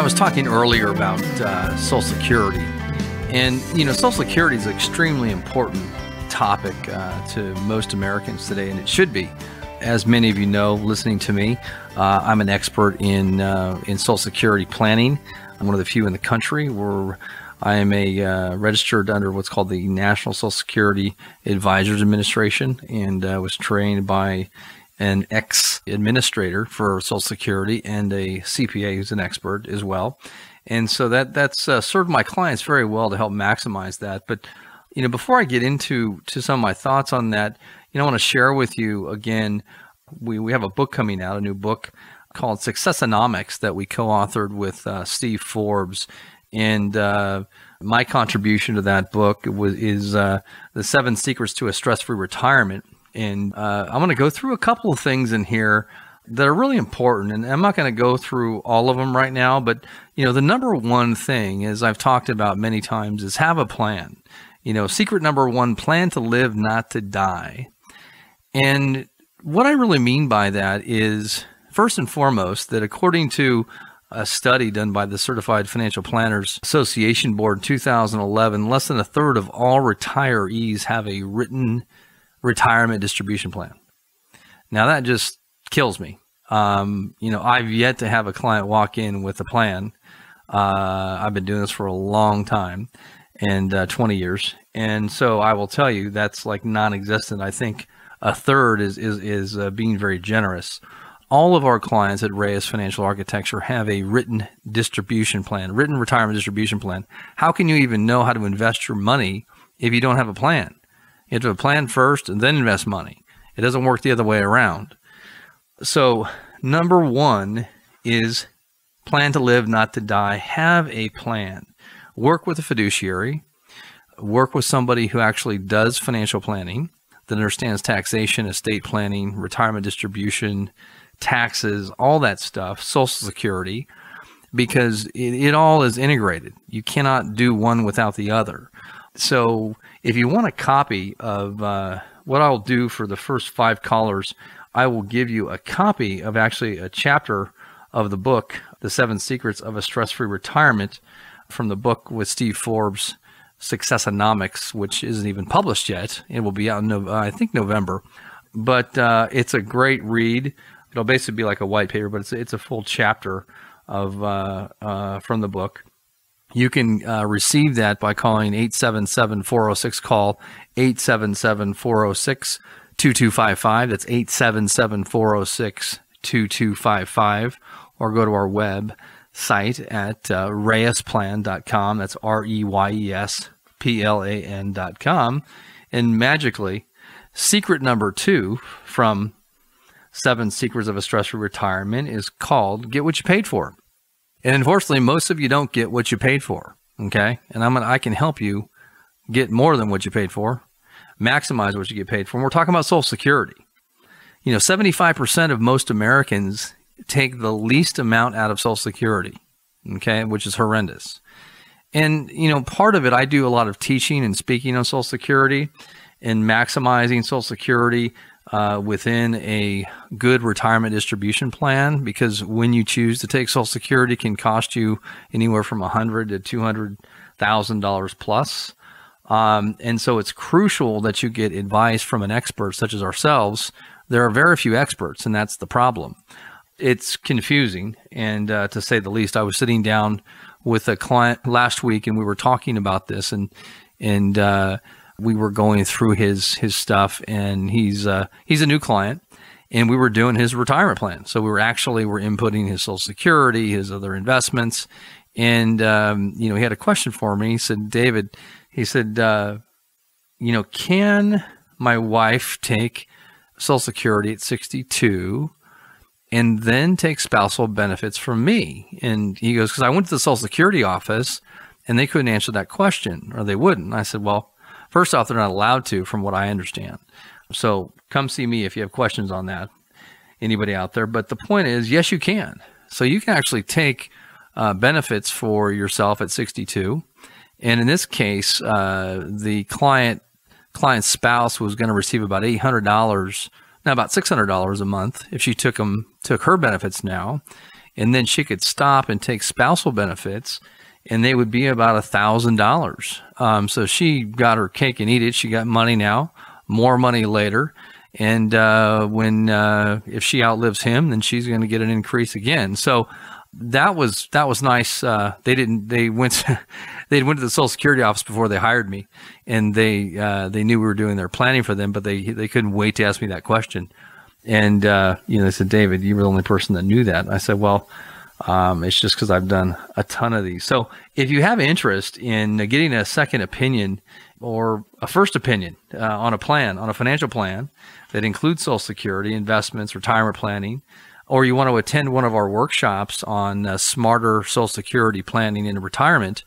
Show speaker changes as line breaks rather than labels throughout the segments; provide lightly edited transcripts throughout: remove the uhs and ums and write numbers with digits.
was talking earlier about Social Security, and Social Security is an extremely important topic to most Americans today, and it should be. As many of you know, listening to me, I'm an expert in Social Security planning. I'm one of the few in the country where I am registered under what's called the National Social Security Advisors Administration, and was trained by an ex-administrator for Social Security and a CPA who's an expert as well. And so that's served my clients very well to help maximize that. But, before I get into some of my thoughts on that, I want to share with you again, we have a book coming out, a new book called Successonomics that we co-authored with Steve Forbes. And my contribution to that book is The 7 Secrets to a Stress-Free Retirement. And I'm going to go through a couple of things in here that are really important. And I'm not going to go through all of them right now, but, the number one thing, as I've talked about many times, is have a plan. Secret number one, plan to live, not to die. And what I really mean by that is, first and foremost, that according to a study done by the Certified Financial Planners Association Board in 2011, less than a third of all retirees have a written retirement distribution plan. Now that just kills me. I've yet to have a client walk in with a plan. I've been doing this for a long time, and 20 years. And so I will tell you that's like non-existent. I think a third is being very generous. All of our clients at Reyes Financial Architecture have a written distribution plan, written retirement distribution plan. How can you even know how to invest your money if you don't have a plan? You have to have a plan first and then invest money. It doesn't work the other way around. So number one is plan to live, not to die. Have a plan. Work with a fiduciary. Work with somebody who actually does financial planning, that understands taxation, estate planning, retirement distribution, taxes, all that stuff, Social Security, because it all is integrated. You cannot do one without the other. So if you want a copy of what I'll do for the first 5 callers, I will give you a copy of actually a chapter of the book, The 7 Secrets of a Stress-Free Retirement, from the book with Steve Forbes, Successonomics, which isn't even published yet. It will be out in, I think, November. But it's a great read. It'll basically be like a white paper, but it's a full chapter of from the book. You can receive that by calling 877-406-CALL, 877-406-2255. That's 877-406-2255. Or go to our web site at reyesplan.com. That's REYESPLAN.com. And magically, secret number 2 from 7 Secrets of a Stress-Free Retirement is called Get What You Paid For. And unfortunately, most of you don't get what you paid for, okay? And I can help you get more than what you paid for, maximize what you get paid for. And we're talking about Social Security. 75% of most Americans take the least amount out of Social Security, okay, which is horrendous. And, part of it, I do a lot of teaching and speaking on Social Security and maximizing Social Security within a good retirement distribution plan, because when you choose to take Social Security, it can cost you anywhere from $100,000 to $200,000 plus. And so it's crucial that you get advice from an expert such as ourselves. There are very few experts, and that's the problem. It's confusing, and to say the least. I was sitting down with a client last week, and we were talking about this, and we were going through his stuff, and he's a new client, and we were doing his retirement plan. So we're inputting his Social Security, his other investments, and he had a question for me. He said, David, can my wife take Social Security at 62 and then take spousal benefits from me? And he goes, because I went to the Social Security office and they couldn't answer that question, or they wouldn't. And I said, well, first off, they're not allowed to, from what I understand. So come see me if you have questions on that, anybody out there. But the point is, yes, you can. So you can actually take benefits for yourself at 62. And in this case, the client's spouse was going to receive about $800, now about $600 a month if she took her benefits now. and then she could stop and take spousal benefits, and they would be about $1,000. So she got her cake and eat it. She got money now, more money later. And if she outlives him, then she's going to get an increase again. So that was nice. They went to the Social Security office before they hired me, and they knew we were doing their planning for them, but they couldn't wait to ask me that question. And they said, David, you were the only person that knew that. And I said, well, it's just because I've done a ton of these. So if you have interest in getting a second opinion or a first opinion on a financial plan that includes Social Security, investments, retirement planning, or you want to attend one of our workshops on smarter Social Security planning in retirement,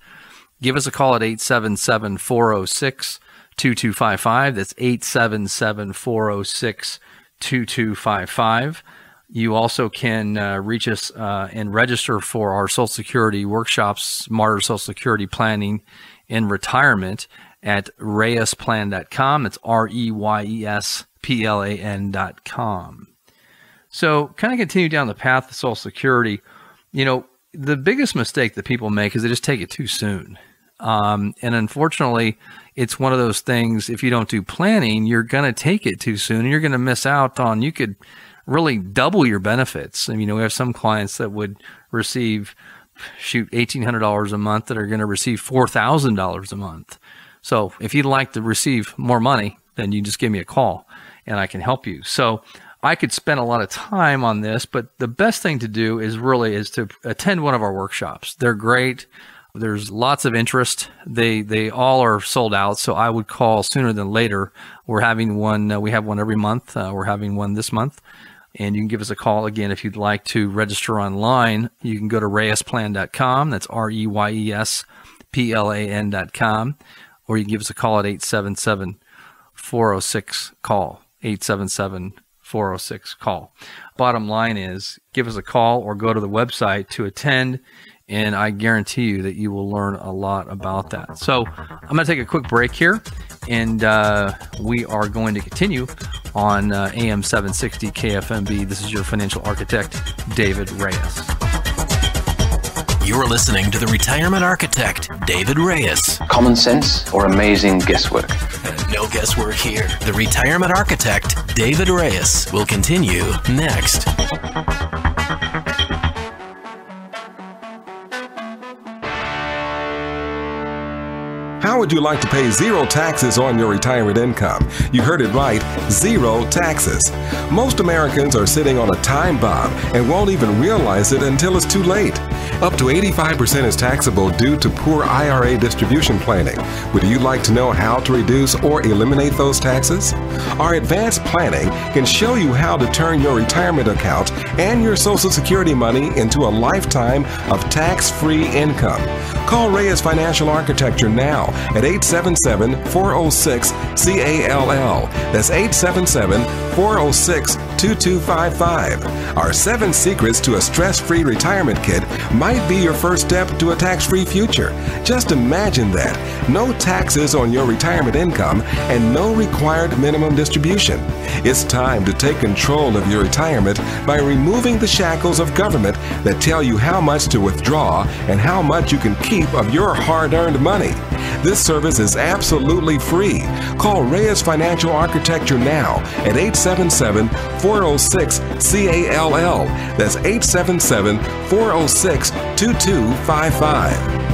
give us a call at 877-406-2255. That's 877-406-2255. You also can reach us and register for our Social Security workshops, Smarter Social Security Planning in Retirement at reyesplan.com. It's REYESPLAN.com. So kind of continue down the path of Social Security. The biggest mistake that people make is they just take it too soon. And unfortunately, it's one of those things, if you don't do planning, you're going to take it too soon and you're going to miss out on, you could really double your benefits. I mean, we have some clients that would receive, $1,800 a month that are going to receive $4,000 a month. So if you'd like to receive more money, then you just give me a call and I can help you. So I could spend a lot of time on this, but the best thing to do is to attend one of our workshops. They're great. There's lots of interest. They all are sold out, so I would call sooner than later. We're having one. We have one every month. We're having one this month, and you can give us a call again if you'd like to register online. You can go to reyesplan.com. That's REYESPLAN.com, or you can give us a call at 877-406-CALL. 877-406-CALL. Bottom line is, give us a call or go to the website to attend, and I guarantee you that you will learn a lot about that. So I'm going to take a quick break here, and we are going to continue on AM 760 KFMB. This is your financial architect, David Reyes.
You're listening to the Retirement Architect, David Reyes.
Common sense or amazing guesswork?
No guesswork here. The Retirement Architect, David Reyes, will continue next.
How would you like to pay zero taxes on your retirement income? You heard it right, zero taxes. Most Americans are sitting on a time bomb and won't even realize it until it's too late. Up to 85% is taxable due to poor IRA distribution planning. Would you like to know how to reduce or eliminate those taxes? Our advanced planning can show you how to turn your retirement account and your Social Security money into a lifetime of tax-free income. Call Reyes Financial Architecture now at 877-406-CALL. That's 877-406-2255. Our 7 secrets to a stress-free retirement kit might be your first step to a tax-free future. Just imagine that. No taxes on your retirement income and no required minimum distribution. It's time to take control of your retirement by removing the shackles of government that tell you how much to withdraw and how much you can keep of your hard-earned money. This service is absolutely free. Call Reyes Financial Architecture now at 877-406-CALL. That's 877-406-2255.